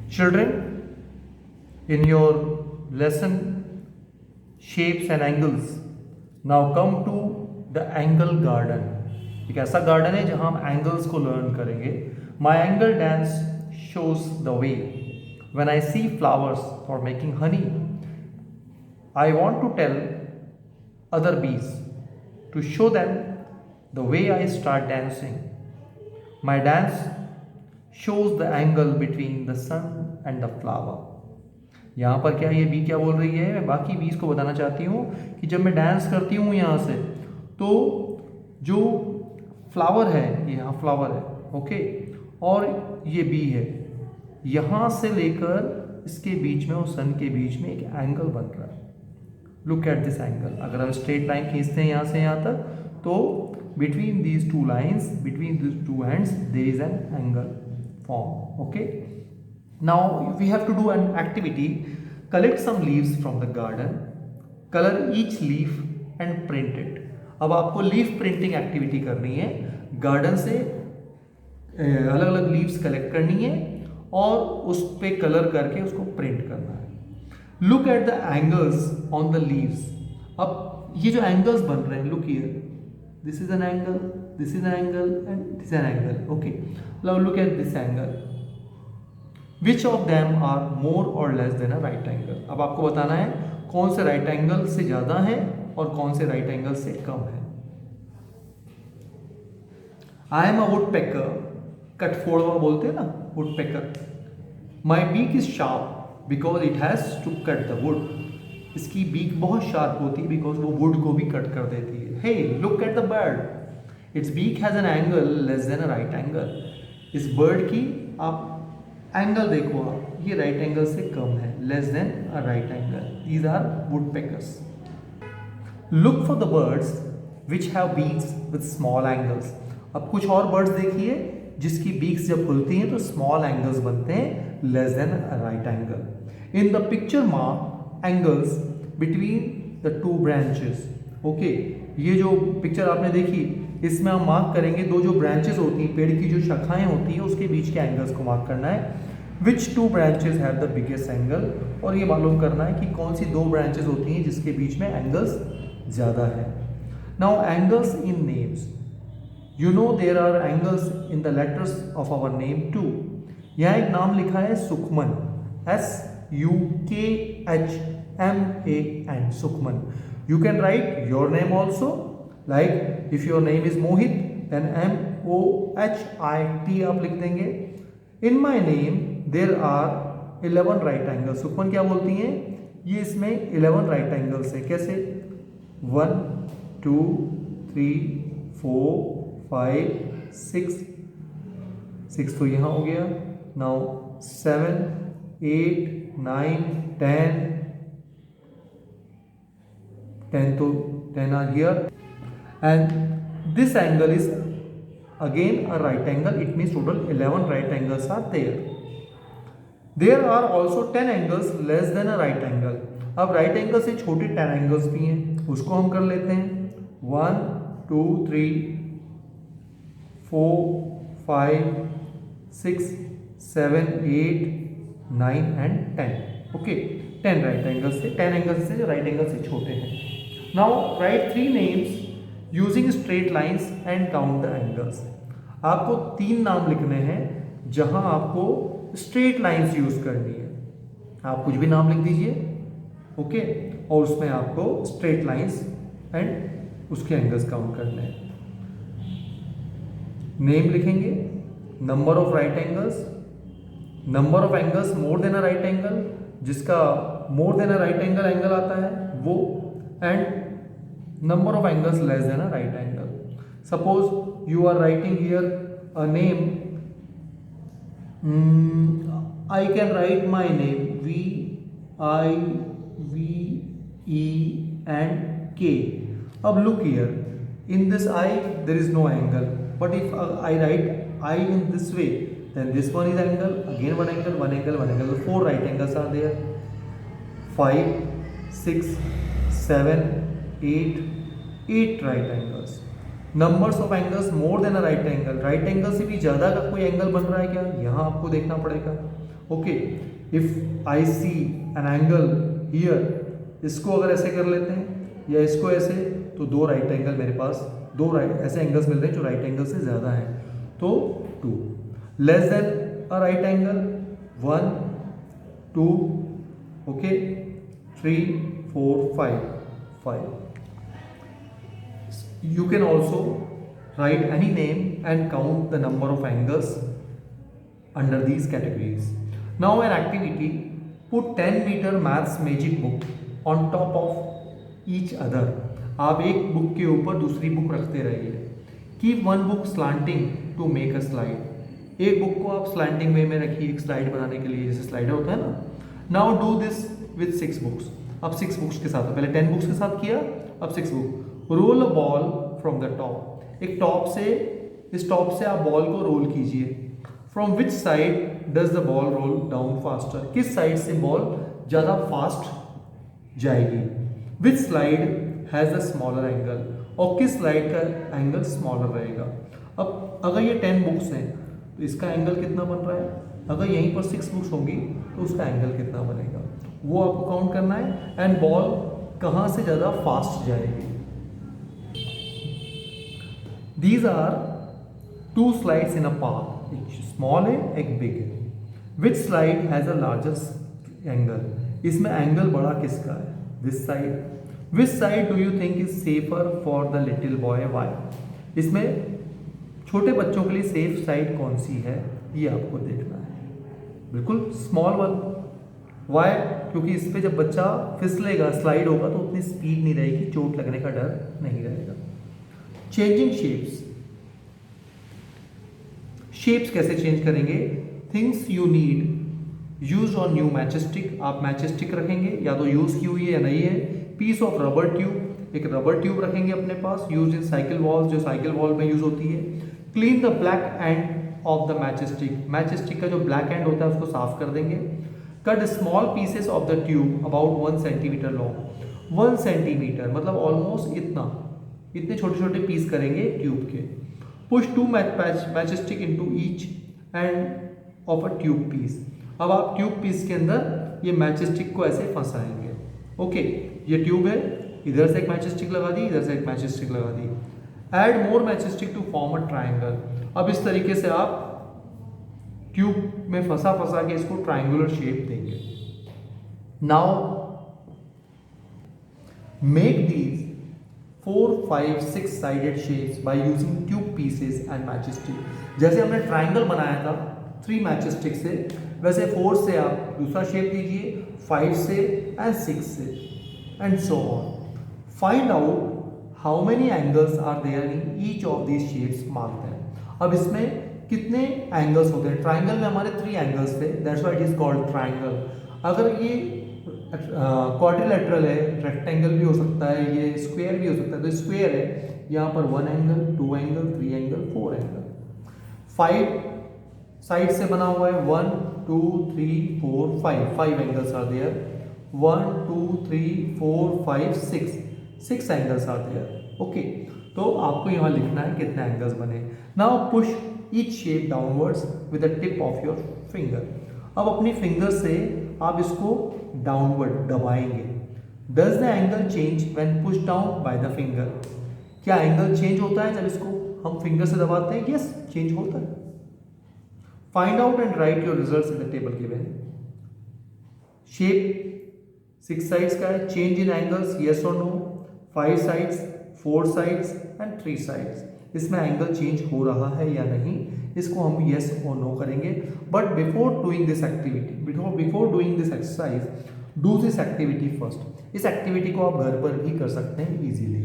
Children, in your lesson shapes and angles, now come to the angle garden. एक ऐसा garden है जहां हम एंगल्स को लर्न करेंगे. My angle dance shows the way. When I see flowers for making honey, I want to tell other bees to show them the way I start dancing. My dance shows the angle between the sun and the flower. यहाँ पर क्या ये B क्या बोल रही है, मैं बाकी बीज को बताना चाहती हूँ कि जब मैं डांस करती हूँ यहाँ से, तो जो फ्लावर है, ये यहाँ फ्लावर है, ओके, और ये बी है, यहाँ से लेकर इसके बीच में और सन के बीच में एक एंगल बन रहा है. Look at this angle. अगर हम स्ट्रेट लाइन खींचते हैं यहाँ से यहाँ तक, तो between these two lines, between these two ends, there is an angle formed. Okay, now we have to do an activity. Collect some leaves from the garden, color each leaf and print it. अब आपको leaf printing activity करनी है. Garden से अलग अलग leaves collect करनी है और उस पे कलर करके उसको प्रिंट करना है. Look at the angles on the leaves. अब ये जो एंगल्स बन रहे हैं, look here, this is an angle, this is an angle and this is an angle. Okay, now look at this angle. Which of them are more or less than a right angle? अब आपको बताना है कौन से right angle से ज़्यादा है और कौन से राइट एंगल से कम है. I am a woodpecker. कटफोड़वा बोलते हैं ना, woodpecker. My beak is sharp because it has to cut the wood. इसकी बीक बहुत शार्प होती है बिकॉज वो वुड को भी कट कर देती है. Hey, look at the bird. Its beak has an angle less than a right angle. इस बर्ड की आप एंगल देखो, आप ये राइट एंगल से कम है, less than a right angle. These are woodpeckers. Look for the birds which have beaks with small angles. अब कुछ और बर्ड्स देखिए जिसकी बीक्स जब खुलती हैं तो स्मॉल एंगल्स बनते हैं, less than a right angle. In the picture mark angles between the two branches. Okay, ये जो पिक्चर आपने देखी, इसमें हम मार्क करेंगे दो जो ब्रांचेस होती हैं, पेड़ की जो शाखाएं होती हैं, उसके बीच के एंगल्स को मार्क करना है. Which two branches have the biggest angle, और ये मालूम करना है कि कौन सी दो ब्रांचेस होती हैं जिसके बीच में एंगल्स ज़्यादा है. Now angles in names. You know there are angles in the letters of our name too. यहाँ एक नाम लिखा है Sukhman, SUKHMAN, Sukhman. You can write your name also, like if your name is Mohit, then MOHIT आप लिख देंगे. In my name there are 11 right angles. Sukhman क्या बोलती हैं, ये इसमें 11 right angles है. कैसे? 1 2 3 4 5 6 तो यहाँ हो गया. Now 7 8 9 10 तो 10 are here, and this angle is again a right angle. It means total 11 right angles are there. There are also 10 angles less than a right angle. अब right angle से छोटे 10 angles भी हैं, उसको हम कर लेते हैं. 1 2 3 4 5 6 7 8 9 and 10. ओके, 10 राइट एंगल से, 10 एंगल से जो राइट एंगल से छोटे हैं. Now right 3 names using straight lines and count the angles. आपको 3 नाम लिखने हैं जहां आपको स्ट्रेट लाइंस यूज करनी है. आप कुछ भी नाम लिख दीजिए, ओके, और उसमें आपको स्ट्रेट लाइंस एंड उसके एंगल्स काउंट करने हैं. नेम लिखेंगे, number of right angles, number of angles more than a right angle, जिसका more than a right angle angle आता है वो, and number of angles less than a right angle. Suppose you are writing here a name, I can write my name VIVE and K. अब look here, in this I there is no angle, but if I write I in this way, then this one is angle, again one angle, one angle, one angle. So 4 right angles are there. 5 6 7 8 right angles. Numbers of angles more than a right angle. Right angle से भी ज़्यादा का कोई angle बन रहा है क्या, यहाँ आपको देखना पड़ेगा. Okay, if I see an angle here, इसको अगर ऐसे कर लेते हैं या इसको ऐसे, तो दो राइट एंगल मेरे पास, दो राइट ऐसे एंगल्स मिल रहे हैं जो राइट एंगल से ज़्यादा हैं, तो 2 less than a right angle 1 2 okay 3 4 5 You can also write any name and count the number of angles under these categories. Now an activity, put 10-meter maths magic book on top of each other. आप एक book के ऊपर दूसरी book रखते रहिए. Keep one book slanting to make a slide. एक book को आप slanting वे में रखिए एक स्लाइड बनाने के लिए, जैसे स्लाइडर होता है ना. Now do this with 6 books. अब 6 बुक्स के साथ, पहले 10 बुक्स के साथ किया, अब 6 book. Roll a ball from the top. एक टॉप से, इस टॉप से आप बॉल को रोल कीजिए. From which side does the ball roll down faster. किस साइड से बॉल ज़्यादा फास्ट जाएगी. Which slide has a smaller angle. और किस स्लाइड का एंगल स्मॉलर रहेगा. अब अगर ये 10 बुक्स हैं तो इसका एंगल कितना बन रहा है. अगर यहीं पर 6 बुक्स होंगी तो उसका एंगल कितना बनेगा, वो आपको काउंट करना है. एंड बॉल कहाँ से ज़्यादा फास्ट जाएगी. These are 2 slides in a park. एक स्मॉल है, एक बिग है. Which slide has a largest angle? इसमें एंगल बड़ा किसका है. This side. Which side do you think is safer for the little boy? Why? इसमें छोटे बच्चों के लिए सेफ साइड कौन सी है, ये आपको देखना है. बिल्कुल स्मॉल वन. वाई? क्योंकि इस पर जब बच्चा फिसलेगा, स्लाइड होगा, तो उतनी स्पीड नहीं रहेगी, चोट लगने का डर नहीं रहेगा. Changing shapes. शेप्स कैसे चेंज करेंगे. Things you need use on new matchstick. आप मैचस्टिक रखेंगे, या तो यूज की हुई है या नहीं है. Piece of rubber tube. एक रबर ट्यूब रखेंगे अपने पास, यूज इन साइकिल वॉल्स, जो साइकिल वॉल में यूज होती है. Clean the black end of the matchstick. Matchstick का जो ब्लैक एंड होता है उसको साफ कर देंगे. Cut small pieces of the tube about 1 centimetre long. 1 centimetre मतलब ऑलमोस्ट इतने छोटे छोटे पीस करेंगे ट्यूब के. Push 2 matchstick into each end of a tube piece. अब आप ट्यूब पीस के अंदर ये मैचस्टिक को ऐसे फंसाएंगे. ओके, ये ट्यूब है, इधर से एक मैचस्टिक लगा दी, इधर से एक मैचस्टिक लगा दी. Add more matchstick to form a triangle. अब इस तरीके से आप ट्यूब में फंसा के इसको ट्राइंगुलर शेप देंगे. Now make these 4 5 6 sided shapes by using tube pieces and matchstick. जैसे हमने ट्राइंगल बनाया था 3 मैचस्टिक से, वैसे 4 से आप दूसरा शेप दीजिए, 5 से एंड 6 से end so on. Find out how many angles are there in each of these shapes. Mark them. अब इसमें कितने एंगल्स होते हैं. ट्राइंगल में हमारे 3 एंगल्स थे, that's why it is called triangle. अगर ये क्वाड्रिलेटरल है, रेक्टेंगल भी हो सकता है, ये स्क्वायर भी हो सकता है, तो स्क्वायर है, यहाँ पर 1 angle 2 angle 3 angle 4 angle. 5 side से बना हुआ है, 1 2 3 4 5 angles are there. 1 2 3 4 5 6 angles are there. Okay, तो आपको यहाँ लिखना है कितने एंगल्स बने. Now push each shape downwards with the tip of your finger. अब अपनी फिंगर से आप इसको डाउनवर्ड दबाएंगे. Does the angle change when push down by the finger. क्या एंगल चेंज होता है जब इसको हम फिंगर से दबाते हैं. यस, चेंज होता है. Find out and write your results in the table given. Shape 6 sides का है. चेंज इन एंगल्स, यस और no. 5 sides, 4 sides and 3 sides. इसमें एंगल चेंज हो रहा है या नहीं, इसको हम यस और नो करेंगे. But before doing this activity, before doing this exercise, do this activity first. इस एक्टिविटी को आप घर पर भी कर सकते हैं इजीली.